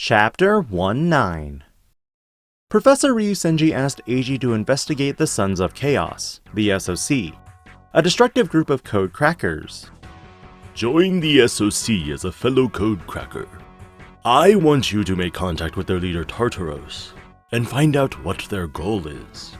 Chapter 1-9. Professor Ryusenji asked Eiji to investigate the Sons of Chaos, the SOC, a destructive group of code crackers. Join the SOC as a fellow code cracker. I want you to make contact with their leader Tartaros and find out what their goal is.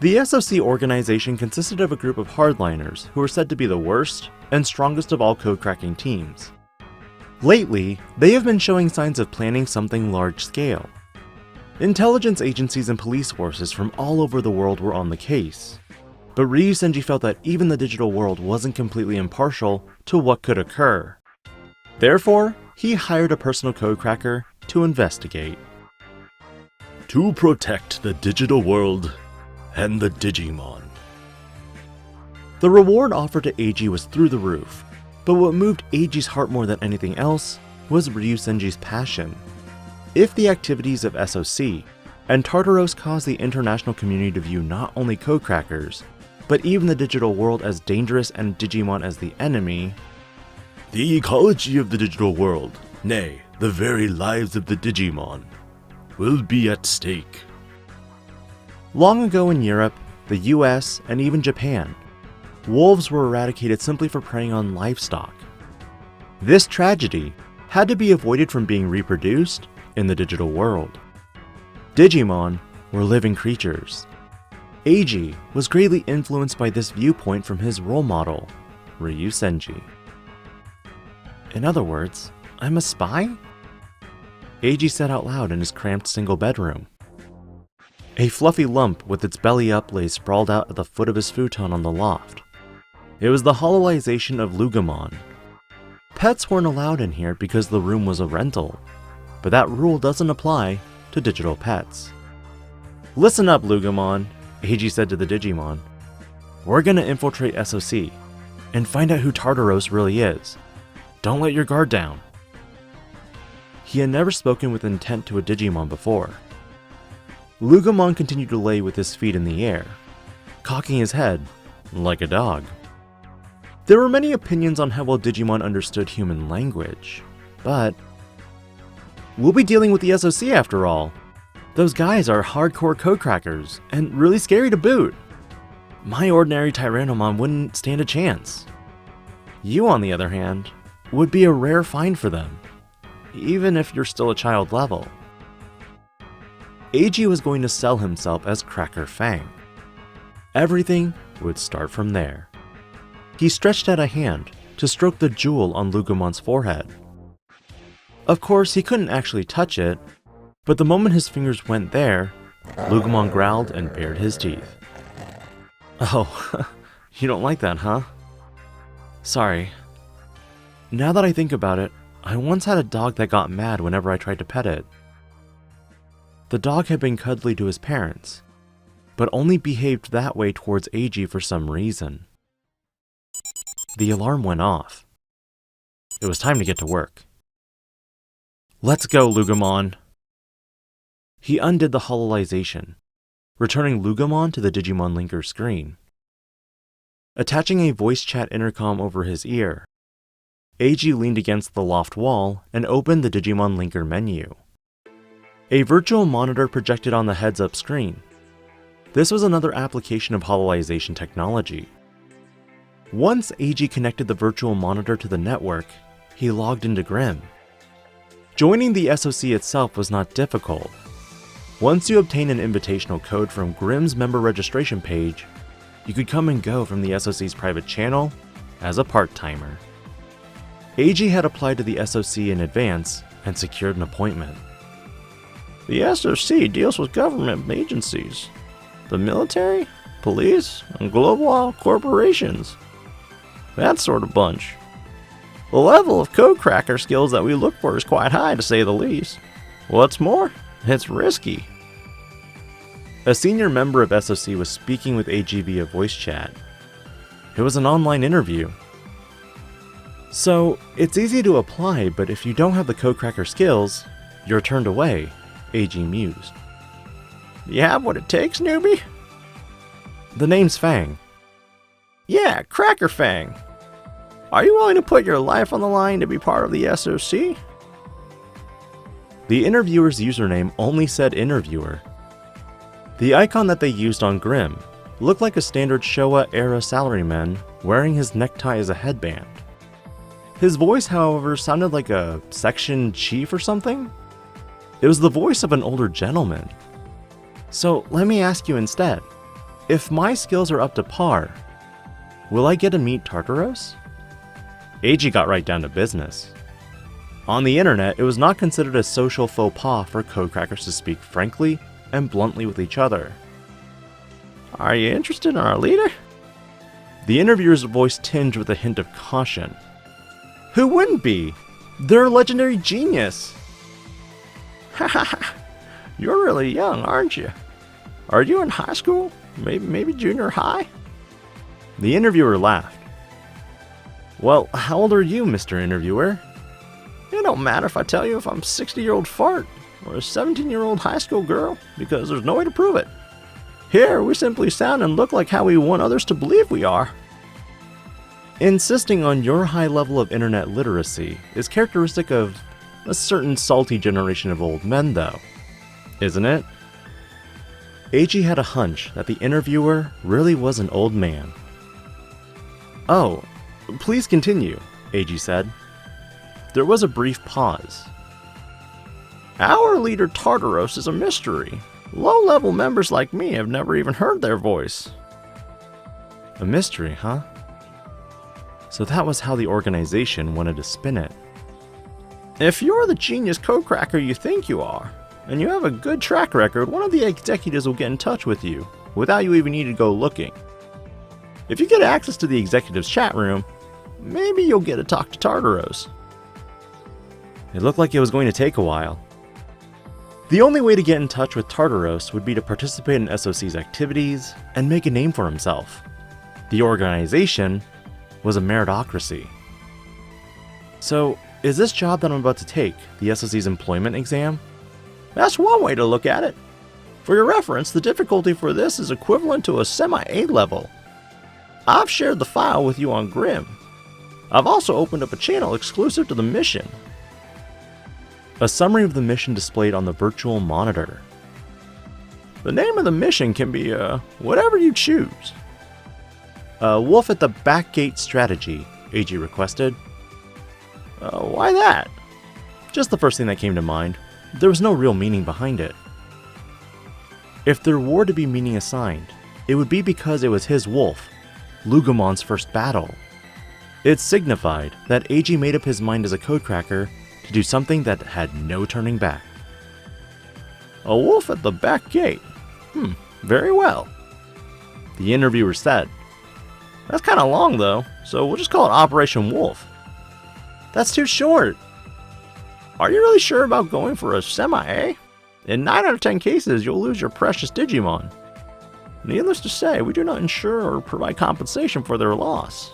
The SOC organization consisted of a group of hardliners who were said to be the worst and strongest of all code cracking teams. Lately, they have been showing signs of planning something large-scale. Intelligence agencies and police forces from all over the world were on the case, but Ryusenji felt that even the digital world wasn't completely impartial to what could occur. Therefore, he hired a personal code cracker to investigate. To protect the digital world and the Digimon. The reward offered to Eiji was through the roof, but what moved Eiji's heart more than anything else was Ryusenji's passion. If the activities of SOC and Tartaros caused the international community to view not only code crackers, but even the digital world as dangerous and Digimon as the enemy, the ecology of the digital world, nay, the very lives of the Digimon, will be at stake. Long ago in Europe, the US, and even Japan, wolves were eradicated simply for preying on livestock. This tragedy had to be avoided from being reproduced in the digital world. Digimon were living creatures. Eiji was greatly influenced by this viewpoint from his role model, Ryusenji. In other words, I'm a spy? Eiji said out loud in his cramped single bedroom. A fluffy lump with its belly up lay sprawled out at the foot of his futon on the loft. It was the hololization of Lugumon. Pets weren't allowed in here because the room was a rental, but that rule doesn't apply to digital pets. Listen up, Lugumon, Eiji said to the Digimon. We're gonna infiltrate SOC and find out who Tartaros really is. Don't let your guard down. He had never spoken with intent to a Digimon before. Lugumon continued to lay with his feet in the air, cocking his head like a dog. There were many opinions on how well Digimon understood human language, but we'll be dealing with the SOC after all. Those guys are hardcore code crackers, and really scary to boot. My ordinary Tyrannomon wouldn't stand a chance. You, on the other hand, would be a rare find for them, even if you're still a child level. Eiji was going to sell himself as Cracker Fang. Everything would start from there. He stretched out a hand to stroke the jewel on Lugumon's forehead. Of course, he couldn't actually touch it, but the moment his fingers went there, Lugumon growled and bared his teeth. Oh, you don't like that, huh? Sorry. Now that I think about it, I once had a dog that got mad whenever I tried to pet it. The dog had been cuddly to his parents, but only behaved that way towards Eiji for some reason. The alarm went off. It was time to get to work. Let's go, Lugumon. He undid the hololization, returning Lugumon to the Digimon Linker screen. Attaching a voice chat intercom over his ear, Eiji leaned against the loft wall and opened the Digimon Linker menu. A virtual monitor projected on the heads-up screen. This was another application of hololization technology. Once Eiji connected the virtual monitor to the network, he logged into Grimm. Joining the SOC itself was not difficult. Once you obtained an invitational code from Grimm's member registration page, you could come and go from the SOC's private channel as a part-timer. Eiji had applied to the SOC in advance and secured an appointment. The SOC deals with government agencies, the military, police, and global corporations. That sort of bunch. The level of code cracker skills that we look for is quite high, to say the least. What's more, it's risky. A senior member of SOC was speaking with Eiji via voice chat. It was an online interview. So, it's easy to apply, but if you don't have the code cracker skills, you're turned away, Eiji mused. You have what it takes, newbie? The name's Fang. Yeah, Cracker Fang. Are you willing to put your life on the line to be part of the SOC? The interviewer's username only said interviewer. The icon that they used on Grimm looked like a standard Showa-era salaryman wearing his necktie as a headband. His voice, however, sounded like a section chief or something. It was the voice of an older gentleman. So let me ask you instead, if my skills are up to par, will I get to meet Tartaros? Eiji got right down to business. On the internet, it was not considered a social faux pas for codecrackers to speak frankly and bluntly with each other. Are you interested in our leader? The interviewer's voice tinged with a hint of caution. Who wouldn't be? They're a legendary genius! Haha, you're really young, aren't you? Are you in high school? Maybe junior high? The interviewer laughed. Well, how old are you, Mr. Interviewer? It don't matter if I tell you if I'm a 60-year-old fart or a 17-year-old high school girl, because there's no way to prove it. Here, we simply sound and look like how we want others to believe we are. Insisting on your high level of internet literacy is characteristic of a certain salty generation of old men, though, isn't it? Eiji had a hunch that the interviewer really was an old man. Oh, please continue, Eiji said. There was a brief pause. Our leader Tartaros is a mystery. Low-level members like me have never even heard their voice. A mystery, huh? So that was how the organization wanted to spin it. If you're the genius codecracker you think you are, and you have a good track record, one of the executives will get in touch with you, without you even needing to go looking. If you get access to the executive's chat room, maybe you'll get to talk to Tartaros. It looked like it was going to take a while. The only way to get in touch with Tartaros would be to participate in SOC's activities and make a name for himself. The organization was a meritocracy. So, is this job that I'm about to take the SOC's employment exam? That's one way to look at it. For your reference, the difficulty for this is equivalent to a semi-A level. I've shared the file with you on Grimm. I've also opened up a channel exclusive to the mission. A summary of the mission displayed on the virtual monitor. The name of the mission can be, whatever you choose. Wolf at the back gate strategy, Eiji requested. Why that? Just the first thing that came to mind. There was no real meaning behind it. If there were to be meaning assigned, it would be because it was his wolf, Lugumon's first battle. It signified that Eiji made up his mind as a codecracker to do something that had no turning back. A wolf at the back gate? Very well. The interviewer said. That's kinda long though, so we'll just call it Operation Wolf. That's too short. Are you really sure about going for a semi-A? In 9 out of 10 cases, you'll lose your precious Digimon. Needless to say, we do not insure or provide compensation for their loss.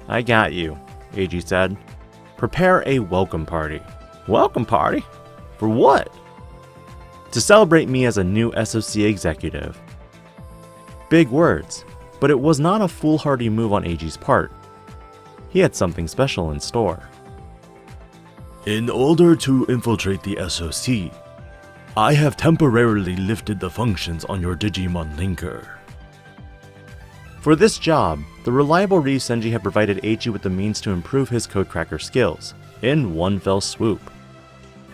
I got you, Eiji said. Prepare a welcome party. Welcome party? For what? To celebrate me as a new SOC executive. Big words, but it was not a foolhardy move on Eiji's part. He had something special in store. In order to infiltrate the SOC, I have temporarily lifted the functions on your Digimon linker. For this job, the reliable Ryusenji had provided Eiji with the means to improve his codecracker skills, in one fell swoop.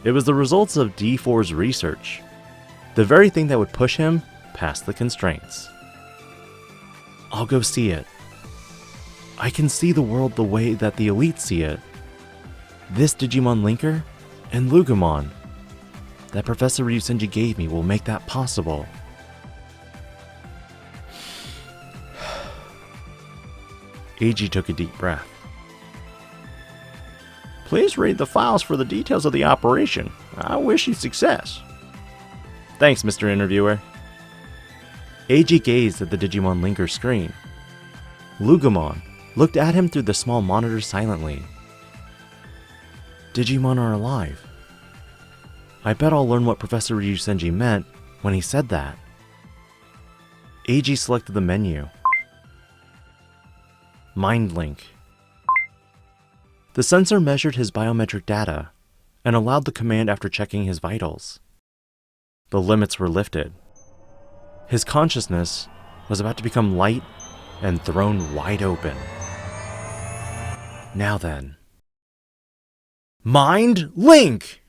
It was the results of D4's research, the very thing that would push him past the constraints. I'll go see it. I can see the world the way that the elite see it. This Digimon linker and Lugumon that Professor Ryusenji gave me will make that possible. Eiji took a deep breath. Please read the files for the details of the operation. I wish you success. Thanks, Mr. Interviewer. Eiji gazed at the Digimon linker screen. Lugumon looked at him through the small monitor silently. Digimon are alive. I bet I'll learn what Professor Ryusenji meant when he said that. Eiji selected the menu. Mind Link. The sensor measured his biometric data and allowed the command after checking his vitals. The limits were lifted. His consciousness was about to become light and thrown wide open. Now then. Mind Link!